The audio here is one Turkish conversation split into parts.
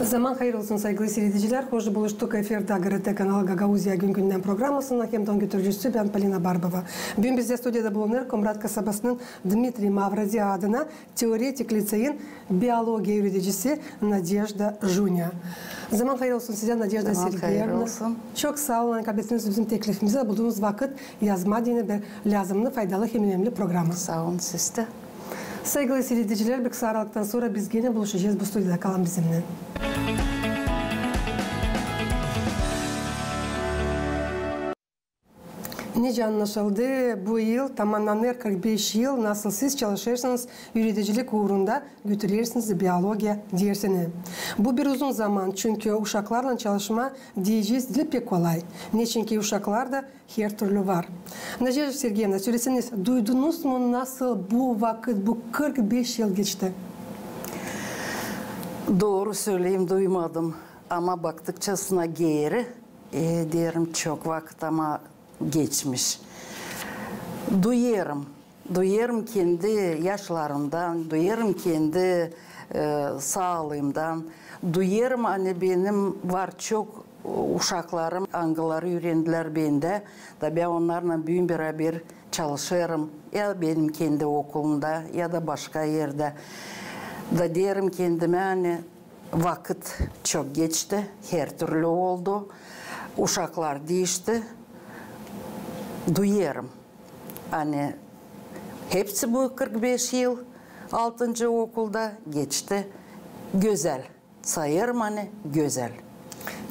Zaman hayır olsun saygılı seyirciler. Hoş buluştuk efirde GRT kanalı Gagauzya gün günden programısının hem götürücüsü ben Polina Barbova. Bugün bizde stüdyoda bulunur Komrat kasabasının Dmitri Mavrazi adına teoretik liseyin biyoloji öğreticisi Nadezhda Junya. Zaman hayır olsun size Nadezhda Sergeyevna. Çok sağ olun kabul ettiğiniz bizim teklifimize bulduğunuz vakit yazma dini bir lazımlı, faydalı hem önemli programı. Sağ olun siz de. Saygılı seyirciler, bir kısa aralıktan sonra biz yine buluşacağız bu stüdyoda kalan bizimle. Nice anlaşıldı. Bu yıl tamamlanır 45 yıl nasıl siz çalışırsanız yürüticilik uğrunda götürürsünüz biyoloji dersini. Bu bir uzun zaman çünkü uşaklarla çalışma diyeceğiz dili pek kolay. Ne çünkü uşaklarda her türlü var. Nadezhda Sergeyevna söyleseniz duydunuz mu nasıl bu vakit bu 45 yıl geçti? Doğru söyleyeyim duymadım ama baktıkçasına geri diyelim çok vakit ama geçmiş. Duyarım kendi yaşlarımdan, duyarım kendi sağlığımdan, duyarım hani benim var çok uşaklarım, angıları öğrendiler bende. Da ben onlarla büyük beraber çalışırım. Ya benim kendi okulumda ya da başka yerde. Da derim kendime hani vakit çok geçti, her türlü oldu. Uşaklar değişti. Duyarım. Hani hepsi bu 45 yıl 6. okulda geçti. Güzel. Sayarım hani güzel.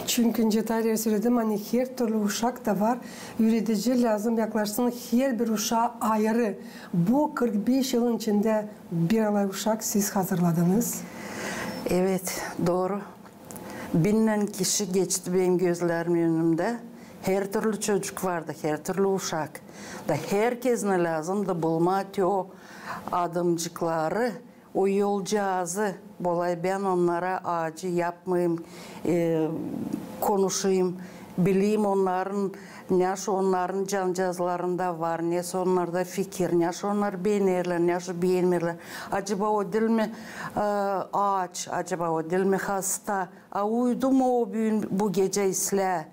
Çünkü önce tarih söyledim hani her türlü uşak da var. Yürütici lazım yaklaşsın her bir uşağa ayrı. Bu 45 yılın içinde bir alay uşak siz hazırladınız. Evet doğru. Binen kişi geçti benim gözlerimin önümde. Her türlü çocuk vardı, her türlü uşak. Da herkesine lazım da bulmak o adımcıkları, o yolcağızı. Bolay ben onlara acı yapmayayım, konuşayım, bileyim onların cancağızlarında var, ne onlarda fikir, ne onlar beğenirler, ne beğenmirler. Acaba o dil mi aç, acaba o dil mi hasta, uyudu mu o bu gece isle?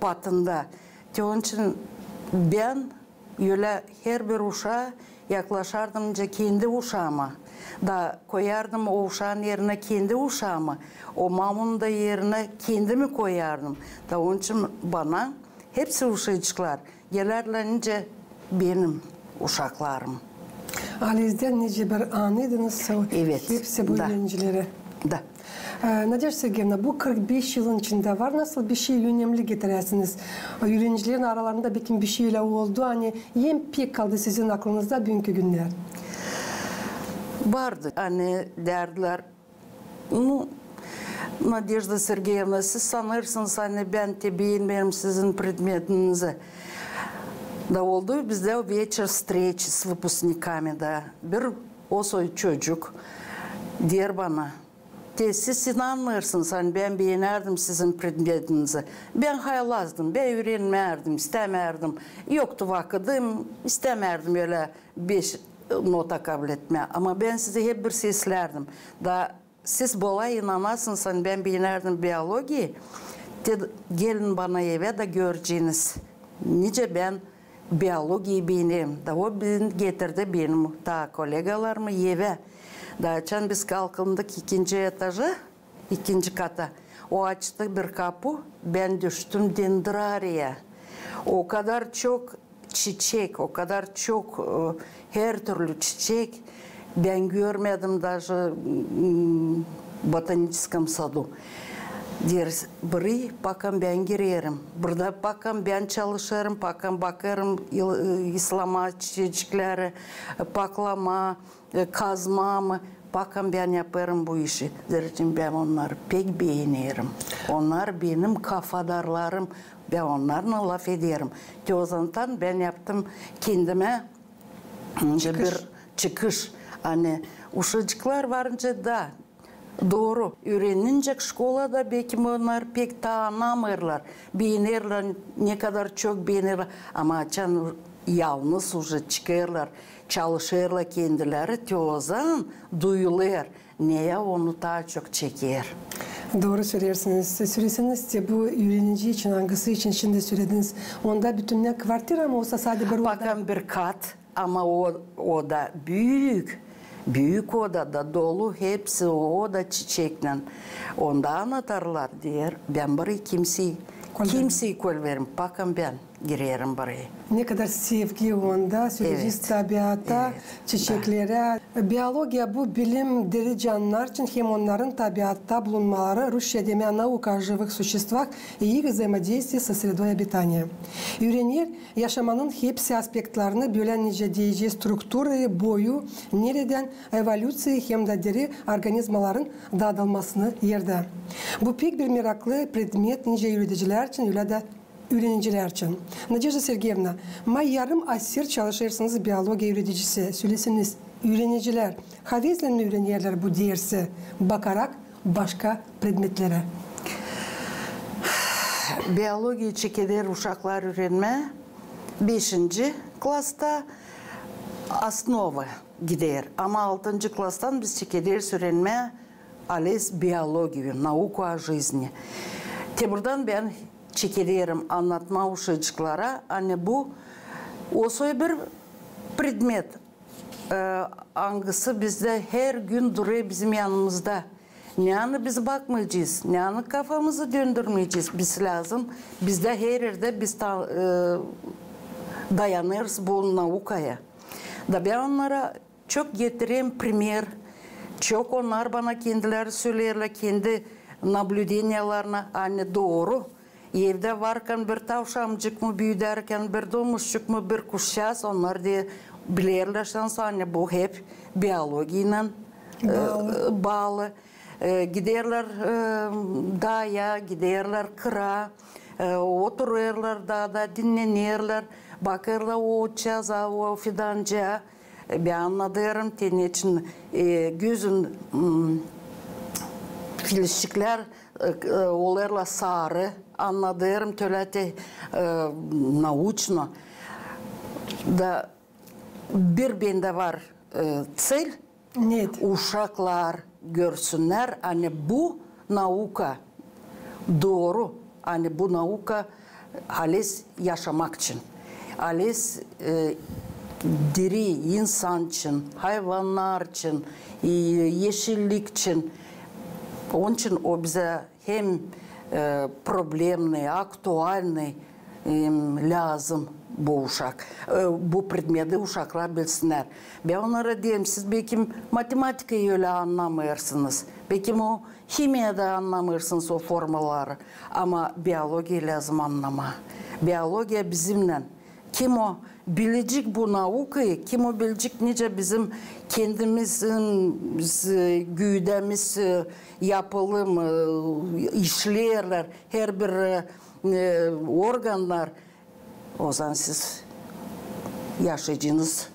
Patında. Onun için ben öyle her bir uşağa yaklaşardım kendi uşağıma. Da koyardım o uşağın yerine kendi uşağıma. O mamunun da yerine kendimi koyardım. Da onun için bana hepsi uşakçıklar. Gelirlerince benim uşaklarım. Ailezden nice bir anıydınız. Evet. Hepsi bu öğrencilere. Da. Nadezhda Sergeyevna bu 45 yılın içinde var nasıl bir şey önemli getirersiniz? Öğrencilerin aralarında belki bir şeyle oldu hani en pek kaldı sizin aklınızda bugünkü günler. Vardı hani derdiler Nadezhda Sergeyevna siz sanırsınız hani ben de beğenmiyorum sizin предметinizi. Da oldu bizde вечер встречи с выпускниками da bir osoy çocuk der bana. Siz inanmıyorsunuz hani ben beğenerdim sizin predmetinizi. Ben hayalazdım, ben öğrenmerdim, istemerdim. Yoktu vakitim, istemerdim öyle 5 nota kabul etme. Ama ben size hep bir seslerdim. Da siz bolay inanasınız hani ben beğenerdim biyoloji. Gelin bana eve de göreceğiniz. Nice ben biyolojiyi beğenirim. Da o getirdi benim ta kolegalarımı eve. Dağıçan biz kalkındık 2. etaja, 2. kata. O açtı bir kapı, ben düştüm dendrariye. O kadar çok çiçek, o kadar çok her türlü çiçek. Ben görmedim даже botaniskim sadu. Deriz, biri bakın ben girerim, burada bakın ben çalışırım, bakın bakarım İslam'a çiçekleri, paklama, kazma mı? Bakın ben yaparım bu işi. Derken ben onları pek beğenirim. Onlar benim kafadarlarım. Ben onlarla laf ederim. O zaman ben yaptım kendime bir çıkış. Hani uşacıklar varınca da doğru. Öğrenince şkolada belki onlar pek tanımırlar. Beğenirler, ne kadar çok beğenirler. Ama açan yalnız уже çıkarlar. Çalışırlar kendileri, o zaman duyulur. Neye onu daha çok çeker? Doğru söylüyorsunuz. Söyleseniz de bu öğrenci için, hangisi için şimdi söylediniz. Onda bütününe kvartira mı olsa sadece bir oda? Bakın bir kat ama o da büyük. Büyük odada dolu, hepsi o oda çiçekle. Onda anahtarlar diyor. Ben buraya kimseyi kol veririm. Bakın ben girerim buraya. Ne kadar sevgi onda, söyleyeceğiz tabiata, çiçeklere. Biyologiya bu bilim diri canlılar için hem onların tabiatta bulunmaları, Rusya'da nаука о живых существах и их взаимодействии со средой обитания. Öğrenir, yaşamanın hepsi aspektlerini böylece diyeceği struktürü, boyu, nereden evolüsyayı hem de diri organizmaların dağılmasını yerde. Bu pek bir meraklı predmet nice öğreticiler için, öyle de öğrenciler için. Nadejda Sergeyevna, yarım asır çalışırsınız biyoloji öğreticisi. Söylesiniz, öğrenciler, havezle mi öğrenirler bu dersi? Bakarak başka predmetlere. Biyoloji çekilir uşaklar öğrenme 5. klasta основа gider. Ama 6. klastan biz çekiliriz öğrenme ALES biyoloji, наука о жизни. Buradan ben çekilirim anlatma uşacıklara. Hani bu osoy bir predmet. Hangisi bizde her gün duruyor bizim yanımızda. Yani biz bakmayacağız. Yani kafamızı döndürmeyeceğiz. Biz lazım. Bizde her yerde biz dayanırız bu naukaya. Da ben onlara çok getireyim primer. Çok onlar bana kendileri söylerler. Kendi nablüdenyalarına anne doğru. Evde varken bir tavşancık mı büyüderken bir domuzcuk mu bir kuşacağız. Onlar diye bilirler şansı anne bu hep biyolojiyle bağlı. Giderler dağa, giderler kıra, otururlar dağda, dinlenirler, bakırlar o çaza, o fidanca. Ben anladım, senin için gözün filişçikler olarla sarı, anladım, tölete naучно. Da bir bende var цель, uşaklar görsünler, hani bu nauka doğru, hani bu nauka ALES yaşamak için, ALES diri insan için, hayvanlar için, yeşillik için. Onun için o bize hem problemli, aktualni lazım bu uşak. Bu predmeti uşaklar bilsinler. Ben onlara diyeyim, siz belki matematikayı öyle anlamıyorsunuz. Belki o kimyada anlamıyorsunuz o formülleri. Ama biyoloji lazım anlama. Biyoloji bizimle. Kim o bilecek bu naukayı, kim o bilecek nice bizim kendimizin güdemiz yapılım, işlerler, her bir organlar. O zaman siz yaşayacağınız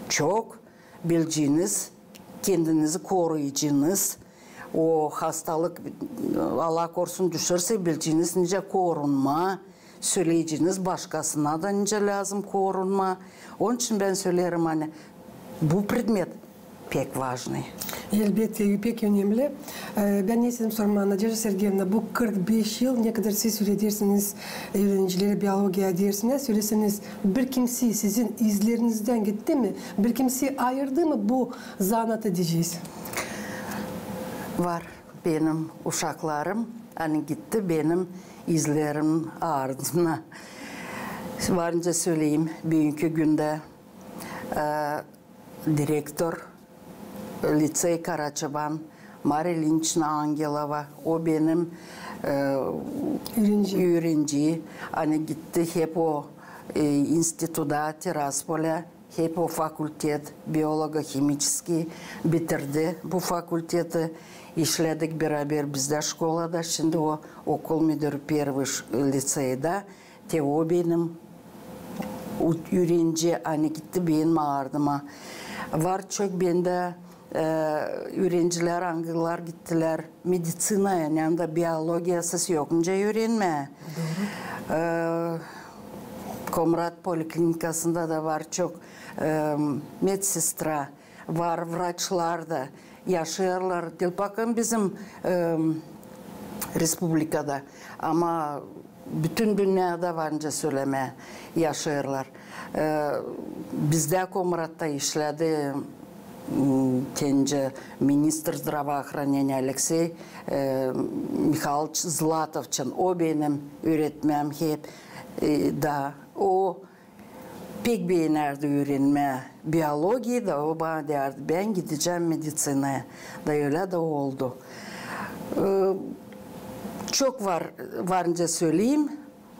çok, bileceğiniz, kendinizi koruyacağınız, o hastalık Allah korusun düşerse bileceğiniz nice korunma, söyleyeceğiniz başkasına da nice lazım korunma. Onun için ben söylerim hani bu predmet pek важный. Elbette pek önemli. Ben ne istedim sorma Nadejda Sergeyevna, bu 45 yıl ne kadar siz öğretirsiniz öğrencilere biyolojiye dersine söyleseniz bir kimse sizin izlerinizden gitti mi? Bir kimse ayırdı mı bu zanatı diyeceğiz? Var benim uşaklarım hani gitti benim izlerim ardına. Varınca söyleyeyim bugünkü günde direktör Lisey Karaçaban, Marilynchna Angelova, o benim öğrenci. Hani gitti hep o instituda Tiraspol'e, hep o fakültet, biyologo-kimический bitirdi. Bu fakülteti işledik beraber bizde şkolada. Şimdi o okul müdürü первый liseyde. O benim öğrenci, hani gitti benim ardıma. Var çok bende öğrenciler, angılar gittiler medisinaya, yani da biyologiyasız yokunca öğrenme. Komrat Poliklinikası'nda da var çok medsestra, var vraçlar da yaşıyorlar. Bakın bizim Respublikada. Ama bütün dünyada varınca söyleme yaşıyorlar. Bizde Komrat'ta işledi kendi ministr здравоохранения Alexey Mikhailovich Zlatov'çın. O benim öğretmem hep. Da o pek beğenerdi öğrenme biyoloji da o bana derdi ben gideceğim medisinaya. Da öyle de oldu. Çok varınca söyleyeyim,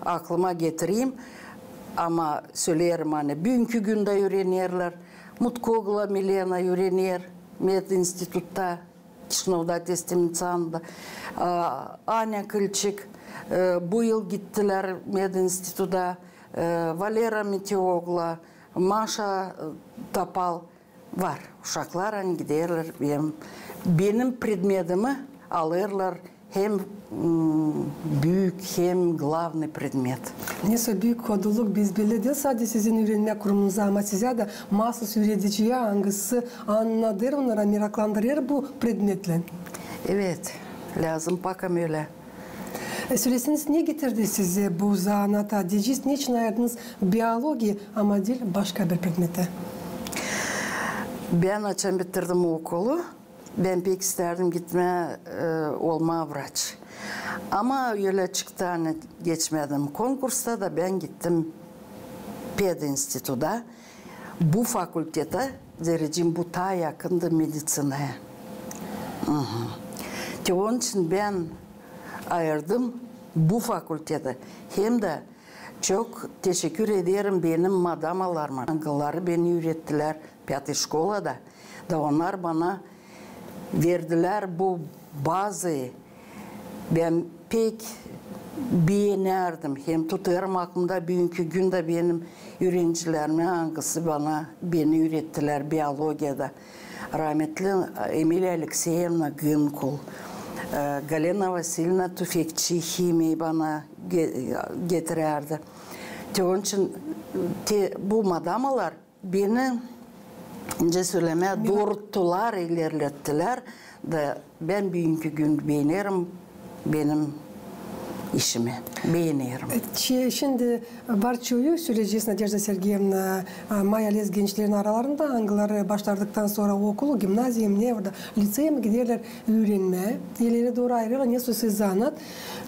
aklıma getireyim ama söylerim hani bugünkü günde öğrenirler. Mutkogla Milena öğrenir Med İnstitut'ta, Kişinov'da testimitsanda. Anya Kılçık bu yıl gittiler Med İnstitut'ta. Valera Meteogla, Maşa Tapal var. Uşaklar hani giderler. Benim predmetimi alırlar. Hem büyük hem главный предмет. Neyse büyük koduluk biz belli değil sadece sizin öğrenme kurumunuz ama size de mahsus öğreticiye hangisi anladır onlara meraklandırır bu predmetle. Evet, lazım bakam öyle. Söyleseniz ne getirdi size bu zanata? Diyeceğiz niçin ayırdınız biyoloji ama değil başka bir predmete? Ben açan bitirdim okulu. Ben pek isterdim gitme olma vraç. Ama öyle çıktı hani geçmedim. Konkursta da ben gittim Ped İnstitut'a. Bu fakültete derecem bu ta yakındı medisinaya. Onun için ben ayırdım bu fakültede. Hem de çok teşekkür ederim benim madamalarıma. Angılları beni öğrettiler Piyatı Şkola'da. Da onlar bana verdiler bu bazı. Ben pek beğenirdim. Hem tutarım aklımda bugünkü günde benim öğrencilerime hangisi beni öğrettiler biyolojide. Rahmetli Emilia Alexeyevna Gınkul, Galina Vasilyevna Tüfekçi himiyi bana getirirdi. Onun için bu madamalar beni önce söylemeye doğrulttular, ilerlettiler. Da ben bugünkü gün beğenirim benim işimi. Beğenirim. Şimdi Barço'yu süreceğiz Nadezhda Sergeyevna Mayalez gençlerin aralarında hangileri başladıktan sonra okulu, gimnaziye ne orada liseye mi giderler öğrenmeye, ileri doğru ayrılır, ne size anlat.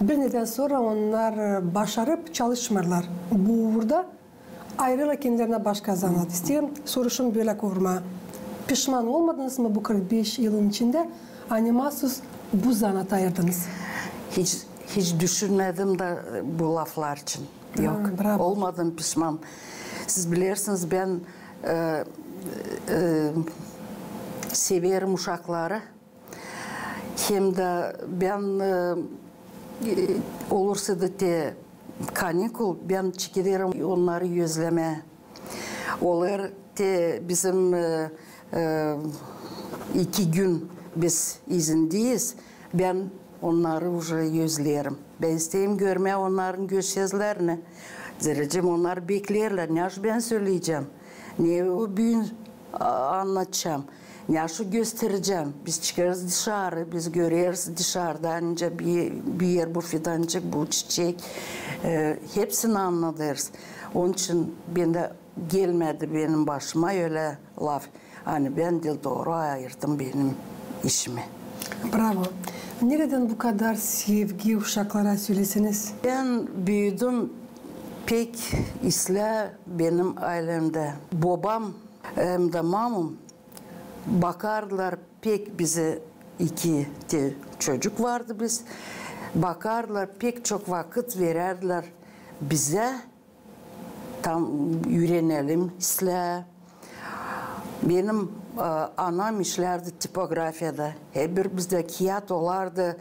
Bir neden sonra onlar başarıp çalışmırlar. Burada ayrıla kendilerine başka zanat isterim. Soruşum böyle kurma. Pişman olmadınız mı bu 45 yılın içinde? Animasız bu zanat ayırdınız. Hiç düşünmedim de bu laflar için. Yok. Bravo. Olmadım pişman. Siz bilirsiniz ben severim uşakları. Hem de ben olursa da kanikul ben çıkıyorum onları yüzleme. Onlar bizim 2 gün biz izindeyiz. Ben onları уже yüzlerim. Ben isteyim görmeye onların göz yüzlerini. Derecem onlar beklerler. Ne ben söyleyeceğim. Ne o büyün anlatacağım. Ne şu göstereceğim. Biz çıkarız dışarı. Biz görürüz dışarıda. Önce bir yer bu fidancık, bu çiçek. Hepsini anlatırız. Onun için ben de gelmedi benim başıma öyle laf. Hani ben de doğru ayırdım benim işimi. Bravo. Nereden bu kadar sevgi uşaklara söyleseniz? Ben büyüdüm pek isle benim ailemde. Babam hem de mamam bakardılar pek bize 2 çocuk vardı biz. Bakardılar pek çok vakit verirdiler bize. Tam öğrenelim isle. Benim anam işlerdi tipografyada. Hep bir bizde kağıt olardı.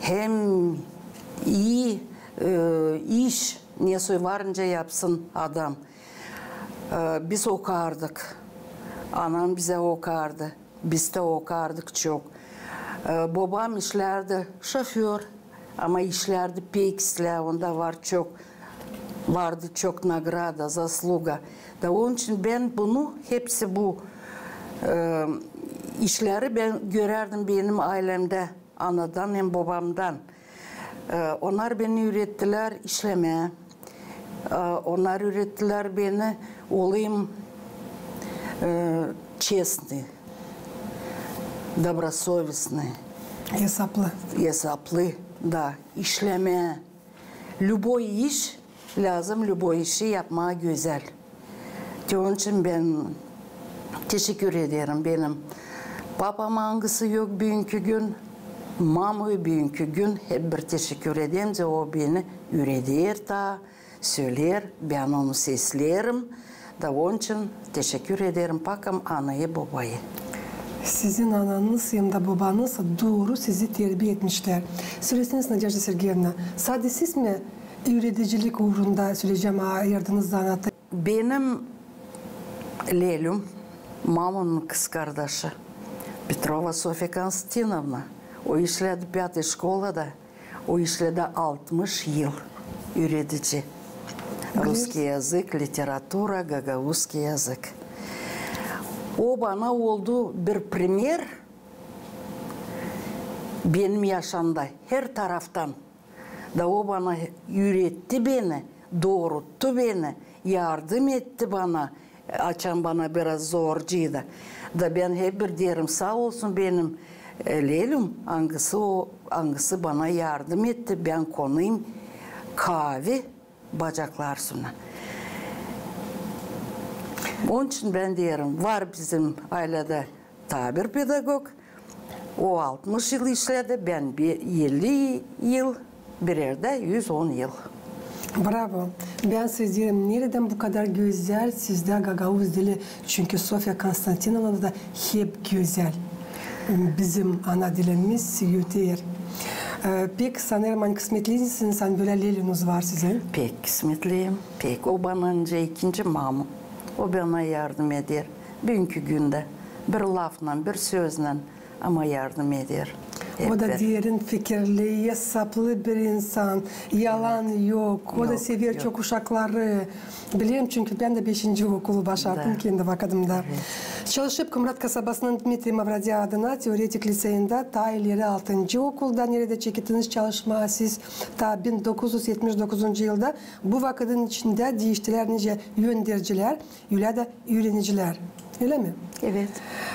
Hem iyi iş nesi varınca yapsın adam. Biz okardık. Anam bize okardı. Biz de okardık çok. Babam işlerdi şoför. Ama işlerdi pek isle. Onda vardı çok nagrada, zasluga. Da onun için ben bunu hepsi bu işleri ben görerdim benim ailemde anadan hem babamdan. Onlar beni öğrettiler işleme. Onlar öğrettiler beni olayım честный, добросовестный. Hesaplı. Hesaplı, da, işleme. Любой iş lazım, любой işi yapmaya güzel. Onun için ben teşekkür ederim. Benim babam hangisi yok bugünkü gün, mamı bugünkü gün hep bir teşekkür edeyim de o beni öğretir da, söyler, ben onu seslerim. Da onun için teşekkür ederim bakım anayı babayı. Sizin ananız hem de babanız doğru sizi terbiye etmişler. Söylesiniz Nadejda Sergeyevna, sadece siz mi öğreticilik uğrunda söyleyeceğim ayırdınız zanatı? Benim Lelum, mamamın kız kardeşi Petrova Sofya Konstantinovna. O işledi 5. şkolada, o işledi 60 yıl öğretici. Русский язык, литература, гагаузский языk. O bana oldu bir premier benim yaşamda her taraftan. Da o bana öğretti beni, doğrulttu beni, yardım etti bana. Açan bana biraz zorcuydu. Da ben hep bir derim sağ olsun benim Lelum, hangisi bana yardım etti. Ben konuyum kahve bacaklar sonra. Onun için ben diyorum var bizim ailede tabir pedagog. O 60 yıl işledi, ben 50 yıl, bir yerde 110 yıl. Bravo. Ben size diyorum nereden bu kadar güzel sizde Gagavuz dili? Çünkü Sofya Konstantinovna da hep güzel. Bizim ana dilimiz yuter. Pek sanırım kısmetlisiniz, böyle Lelunuz var sizin. Pek kısmetliyim, pek. O bana önce ikinci mamam. O bana yardım eder. Bugünkü günde bir lafla, bir sözle ama yardım eder. O da derin fikirli, hesaplı bir insan. Yalan yok. O da seviyor çok uşakları. Biliyorum çünkü ben de 5. okulu başardım kendi vakadımda. Evet. Çalışıp Kumrat kasabasının Dmitri Mavradi adına teoretik liseyinde ta ileri 6. okulda nerede çekittiniz çalışma siz ta 1979 yılda bu vakadın içinde değiştiler nice yöndericiler, öyle de öğreniciler. Öyle mi? Evet.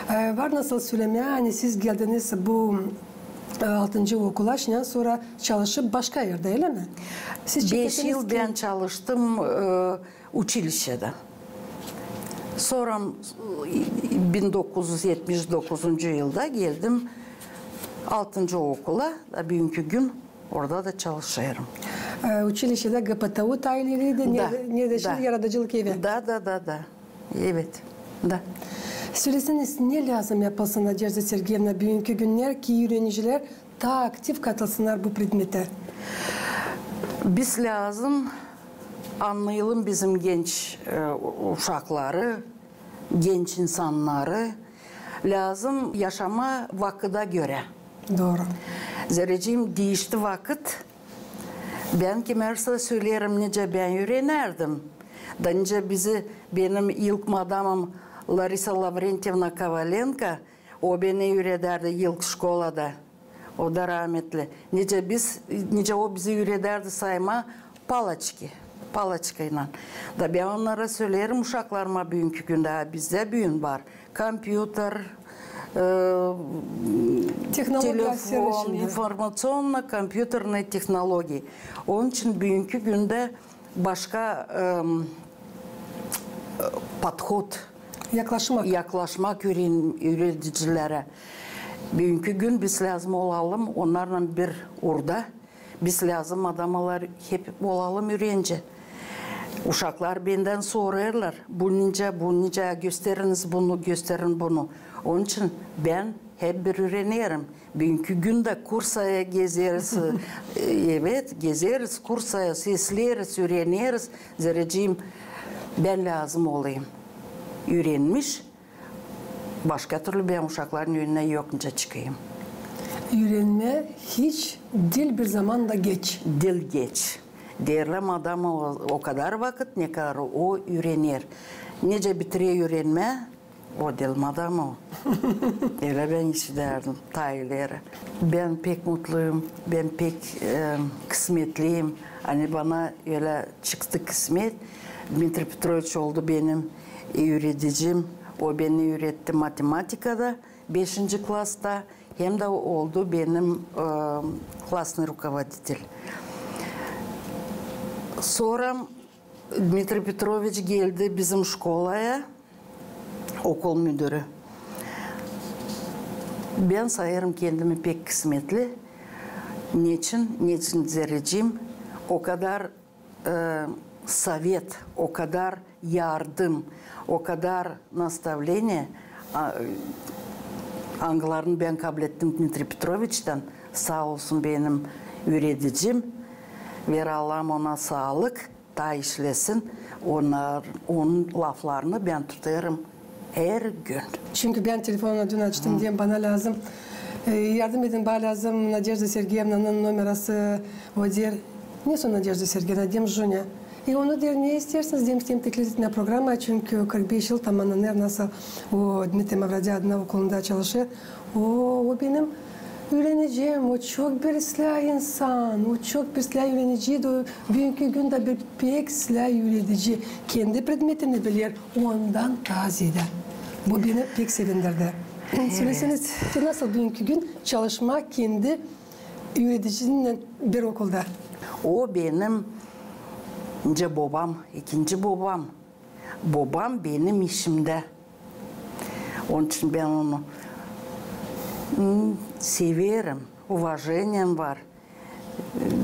Var nasıl söylemeye hani siz geldiniz bu 6. okula sonra çalışıp başka yerde öyle mi? Siz 5 yıl ben çalıştım училище'de. Sonra 1979 yılda geldim 6. okula. Bugünkü gün orada da çalışıyorum. Училище'de GPTU tayinliydi. Nerede şimdi yaratıcılık evi? Da. Evet. Da. Söyleseniz ne lazım yapılsın Nadejda Sergeyevna bugünkü günler ki öğrenciler daha aktif katılsınlar bu predmete? Biz lazım anlayalım bizim genç uşakları, genç insanları lazım yaşama vakıda göre. Doğru. Zerreciğim değişti vakit. Ben kimerse söylerim nice ben öğrenirdim. Da nice benim ilk madamım Larisa Lavrentievna Kovalenko, o beni öğretirdi ilk şkolada. O da rahmetli. Nice o bizi öğretirdi sayma palaçkayla. Da ben onlara söylerim uşaklarıma bugünkü günde bizde büyün var. Kompüter, telefon, informasyonla kompüterne teknoloji. Onun için bugünkü günde başka подход, yaklaşmak öğreticilere. Bugünkü gün biz lazım olalım, onlarla bir orada. Biz lazım adamlar hep olalım öğrenci. Uşaklar benden sorarlar. Bu nice gösteriniz bunu, gösterin bunu. Onun için ben hep bir öğrenirim. Bugünkü günde kursaya gezeriz. Evet, gezeriz, kursaya sesleriz, öğreniriz. Zerreciğim ben lazım olayım. Öğrenmiş. Başka türlü ben uşakların önüne yokunca çıkayım. Öğrenme hiç dil bir zaman da geç. Dil geç. Değerlem adamı o kadar vakit ne kadar o öğrenir. Nece bitiriyor öğrenme o delmadan o. Öyle ben işi derdim, tayları. Ben pek mutluyum, ben pek kısmetliyim. Hani bana öyle çıktı kısmet. Dmitri Petrovich oldu benim öğreticim. O beni öğretti matematikada 5. klasta. Hem de oldu benim klasный rukovodитель. Sonra Dmitri Petrovich geldi bizim şkolaya, okul müdürü. Ben sayarım kendimi pek kısmetli. Niçin derecim? O kadar sovet, o kadar yardım, o kadar nastavlение anılarını ben kabul ettim Dmitri Petrovich'ten. Sağ olsun benim öğreticim. Ver Allah'ım ona sağlık, da işlesin. Onun laflarını ben tutarım her gün. Çünkü ben telefonuna dün açtım diye bana lazım. Yardım edin, bana lazım Nadezhda Sergeyevna'nın numarası. O diyor, ne son Nadezhda Sergeyevna, diyeyim Junya. И onu der, ne istersiniz diyeyim teklif etme programa. Çünkü 45 yıl tamamlanır nasıl o Dmitri Mavradi adına okulunda çalışıyor. O benim öğreneceğim, o çok bir silah insan, o çok bir silah öğreneceği, o bugünkü günde bir pek silah öğretici. Kendi predmetini bilir, ondan taziydi. Bu beni pek sevindirdi. Evet. Söyleseniz nasıl bugünkü gün çalışmak kendi öğreticinin bir okulda? O benim babam, ikinci babam. Babam benim işimde. Onun için ben onu severim, уважением var.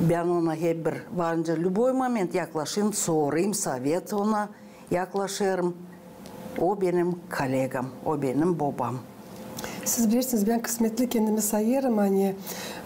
Ben ona hep bir varınca любой момент yaklaşayım, sorayım, sovet ona yaklaşırım. O benim kolegam, o benim babam. Siz bilirsiniz, ben kısmetli kendimi sayarım. Hani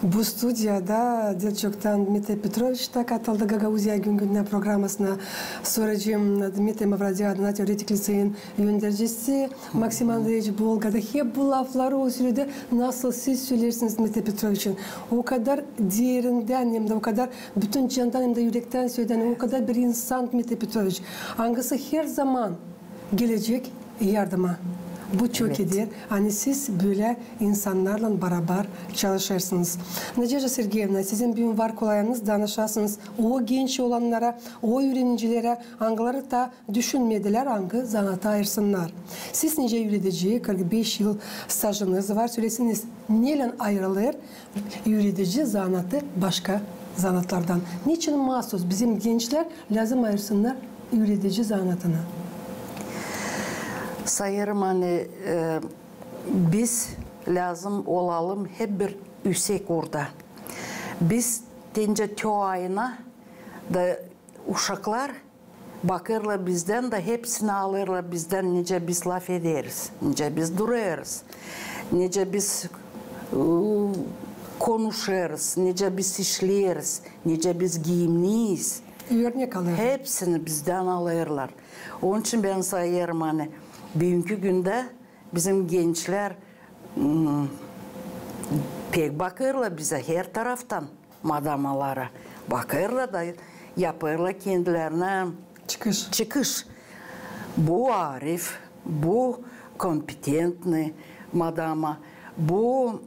bu stüdyoda Dilçok'tan Dmitri Petrovich da katıldı Gagauzya Güngün'ün programmasına. Sonracığım Dmitri Mavradi adına teoretik liseyin yöndericisi Maksim Andreevich Volga'da hep bu lafları o söyledi. Nasıl siz söylersiniz Dmitri Petrovich'in? O kadar derinden hem de o kadar bütün candan hem de yürekten söyledi. O kadar bir insan Dmitri Petrovich. Hangisi her zaman gelecek yardıma. Bu çok iyidir. Hani siz böyle insanlarla beraber çalışırsınız. Nadezhda Sergeyevna, sizin bir var kolayınız danışasınız. O genç olanlara, o öğrencilere hangileri da düşünmediler, hangi zanata ayırsınlar. Siz nice öğretici, 45 yıl stajınız var. Söylesiniz, neyle ayrılır öğretici zanatı başka zanatlardan? Niçin mahsus bizim gençler lazım ayırsınlar öğretici zanatına? Sayarım hani biz lazım olalım hep bir yüksek orada. Biz tence teo ayına da uşaklar bakırlar bizden de hepsini alırlar bizden nice biz laf ederiz, nice biz durarız, nice biz konuşuruz, nice biz işleriz, nice biz giyimliyiz. Örnek alır. Hepsini bizden alırlar. Onun için ben sayarım hani bugünkü günde bizim gençler pek bakırlar bize her taraftan madamalara. Bakırlar da yaparlar kendilerine çıkış. Bu arif, bu kompetentli madama, bu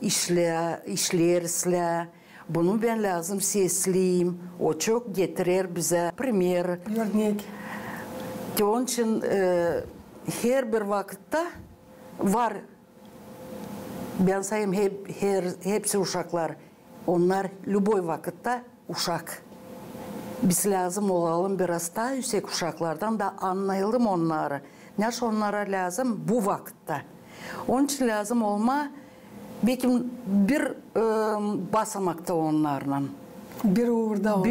işlersle, bunu ben lazım sesliyim. O çok getirir bize premier. Örnek. Onun için her bir vakitte var. Ben sayayım hepsi uşaklar. Onlar любой vakitte uşak. Biz lazım olalım biraz daha yüksek uşaklardan da anlayalım onları. Naş onlara lazım bu vakitte. Onun için lazım olma belki bir basamakta onlarla. Bir uğurda.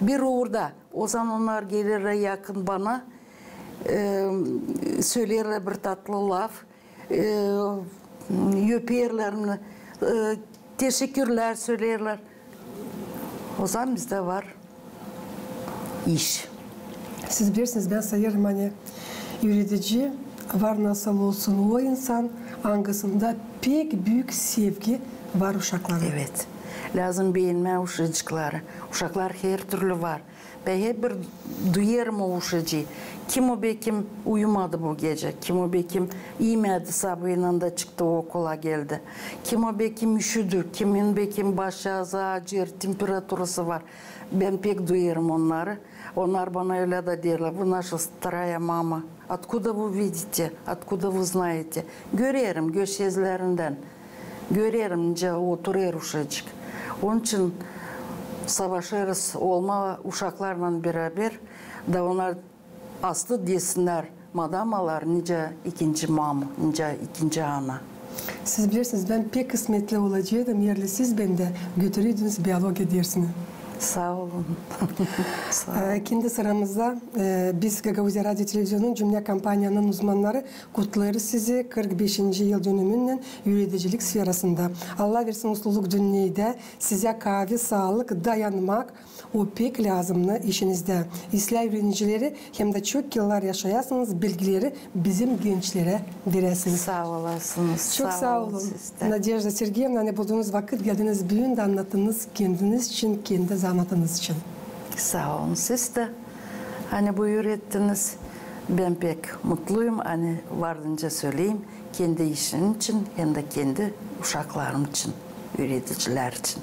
Bir uğurda. O zaman onlar gelirler yakın bana. Söylerler bir tatlı laf. Öperler. Teşekkürler söylerler. O zaman bizde var iş. Siz bilirsiniz, ben sayarım hani öğretici var nasıl olsun o insan hangisinde pek büyük sevgi var uşaklara. Evet. Lazım beğenme uşacıkları. Uşaklar her türlü var. Ben hep bir duyarım o uşacı. Kim Bekim uyumadı bu gece. Kim Bekim iğmedi sabıyla da çıktı okula geldi. Kim Bekim üşüdü. Kimin Bekim başı acır, temperaturası var. Ben pek duyarım onları. Onlar bana öyle de diyorlar. Bu наша старая mama. Откуда вы видите? Откуда вы знаете? Görüyorum göç yazılarından. Görüyorum nece oturuyor uşacık. Onun için savaşırız olma uşaklarla beraber. Da onlar aslı desinler. Madamalar nece ikinci mama, nece ikinci ana. Siz bilirsiniz ben pek kısmetli olacaktım. Yerli siz bende götürüydünüz biyoloji dersini. Sağ olun. Sağ olun. Kendi sıramızda biz Gagavuzya Radyo Televizyonu'nun cümle kampanyanın uzmanları kutlarız sizi 45. yıl dönümünün yürüticilik sferasında. Allah versin mutluluk dünyada size kahve, sağlık, dayanmak o pek lazımlı işinizde. İslam öğrencileri hem de çok yıllar yaşayasınız bilgileri bizim gençlere veresiniz. Sağ olasınız. Çok sağ olun. Nadejda Sergeyevna, hani bulduğunuz vakit geldiniz, büyün de anlattınız kendiniz için, kendi zanaatınız için. Sağ olun siz de. Hani buyur ettiniz. Ben pek mutluyum. Hani vardınca söyleyeyim. Kendi işim için hem de kendi uşaklarım için, üreticiler için.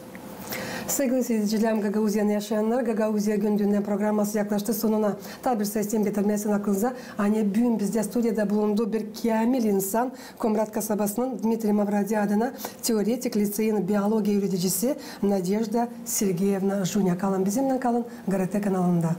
Sevgili seyircilerim, Gagavuzya'nı yaşayanlar, Gagavuzya gündüğünden programması yaklaştı sonuna. Tabi bir sestim getirmesin aklınıza. Hani bugün bizde stüdyoda bulunduğu bir kamil insan, Komrat kasabasının Dmitri Mavradi adına teoretik liseyin biyoloji öğreticisi Nadejda Sergeyevna Junya. Kalın bizimle kalın, GRT kanalında.